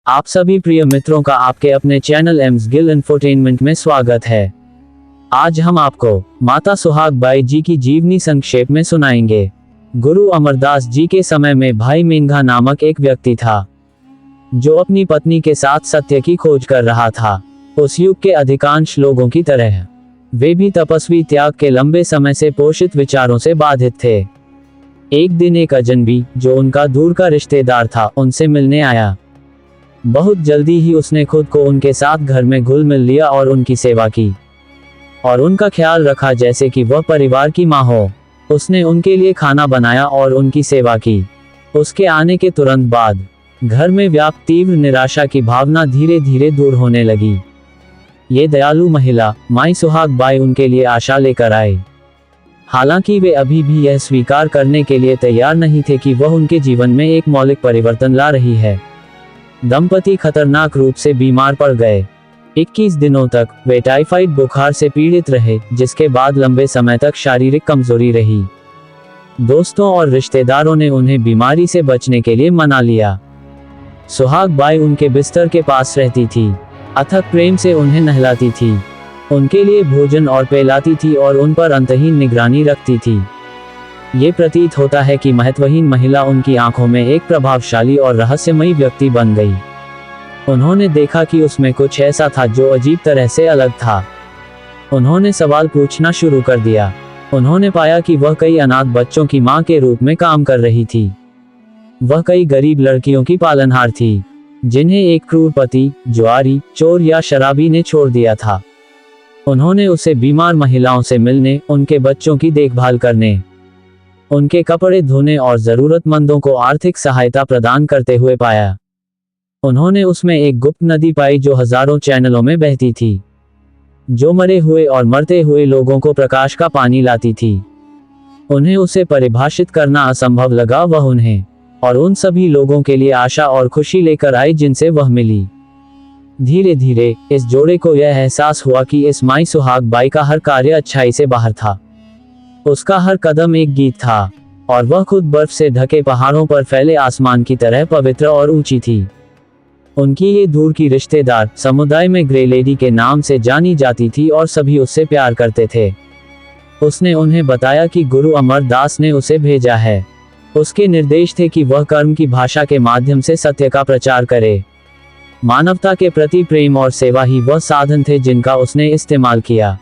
आप सभी प्रिय मित्रों का आपके अपने चैनल एम्स गिल इंफोटेनमेंट में स्वागत है। आज हम आपको माता सुहाग बाई जी की जीवनी संक्षेप में सुनाएंगे। गुरु अमरदास जी के समय में भाई मेंघा नामक एक व्यक्ति था, जो अपनी पत्नी के साथ सत्य की खोज कर रहा था। उस युग के अधिकांश लोगों की तरह वे भी तपस्वी, त्याग के लंबे समय से पोषित विचारों से बाधित थे। एक दिन एक अजनबी, जो उनका दूर का रिश्तेदार था, उनसे मिलने आया। बहुत जल्दी ही उसने खुद को उनके साथ घर में घुल मिल लिया और उनकी सेवा की और उनका ख्याल रखा जैसे कि वह परिवार की माँ हो। उसने उनके लिए खाना बनाया और उनकी सेवा की। उसके आने के तुरंत बाद घर में व्याप्त तीव्र निराशा की भावना धीरे धीरे दूर होने लगी। ये दयालु महिला माई सुहाग बाई उनके लिए आशा लेकर आए। हालांकि वे अभी भी यह स्वीकार करने के लिए तैयार नहीं थे कि वह उनके जीवन में एक मौलिक परिवर्तन ला रही है। दंपति खतरनाक रूप से बीमार पड़ गए। 21 दिनों तक वे टाइफाइड बुखार से पीड़ित रहे, जिसके बाद लंबे समय तक शारीरिक कमजोरी रही। दोस्तों और रिश्तेदारों ने उन्हें बीमारी से बचने के लिए मना लिया। सुहाग बाई उनके बिस्तर के पास रहती थी, अथक प्रेम से उन्हें नहलाती थी, उनके लिए भोजन और पिलाती थी और उन पर अंतहीन निगरानी रखती थी। ये प्रतीत होता है कि महत्वहीन महिला उनकी आंखों में एक प्रभावशाली और रहस्यमयी व्यक्ति बन गई। उन्होंने देखा कि उसमें कुछ ऐसा था जो अजीब तरह से अलग था। उन्होंने सवाल पूछना शुरू कर दिया। उन्होंने पाया कि वह कई अनाथ बच्चों की मां के रूप में काम कर रही थी। वह कई गरीब लड़कियों की पालनहार थी, जिन्हें एक क्रूर पति, जुआरी, चोर या शराबी ने छोड़ दिया था। उन्होंने उसे बीमार महिलाओं से मिलने, उनके बच्चों की देखभाल करने, उनके कपड़े धोने और जरूरतमंदों को आर्थिक सहायता प्रदान करते हुए पाया। उन्होंने उसमें एक गुप्त नदी पाई जो हजारों चैनलों में बहती थी, जो मरे हुए और मरते हुए लोगों को प्रकाश का पानी लाती थी। उन्हें उसे परिभाषित करना असंभव लगा। वह उन्हें और उन सभी लोगों के लिए आशा और खुशी लेकर आई जिनसे वह मिली। धीरे धीरे इस जोड़े को यह एहसास हुआ कि इस माई सुहाग बाई का हर कार्य अच्छाई से बाहर था। उसका हर कदम एक गीत था और वह खुद बर्फ से ढके पहाड़ों पर फैले आसमान की तरह पवित्र और ऊंची थी। उनकी ये दूर की रिश्तेदार समुदाय में ग्रे लेडी के नाम से जानी जाती थी और सभी उससे प्यार करते थे। उसने उन्हें बताया कि गुरु अमरदास ने उसे भेजा है। उसके निर्देश थे कि वह कर्म की भाषा के माध्यम से सत्य का प्रचार करे। मानवता के प्रति प्रेम और सेवा ही वह साधन थे जिनका उसने इस्तेमाल किया।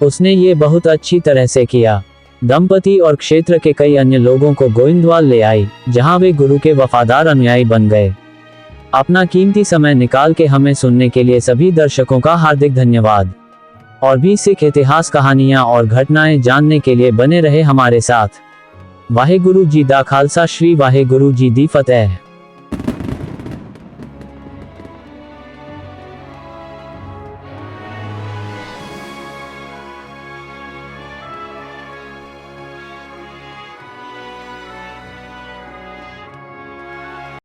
उसने ये बहुत अच्छी तरह से किया। दंपति और क्षेत्र के कई अन्य लोगों को गोइंदवाल ले आई, जहां वे गुरु के वफादार अनुयायी बन गए। अपना कीमती समय निकाल के हमें सुनने के लिए सभी दर्शकों का हार्दिक धन्यवाद। और भी सिख इतिहास, कहानियां और घटनाएं जानने के लिए बने रहे हमारे साथ। वाहेगुरु जी दा खालसा, श्री वाहेगुरु जी दी फतेह।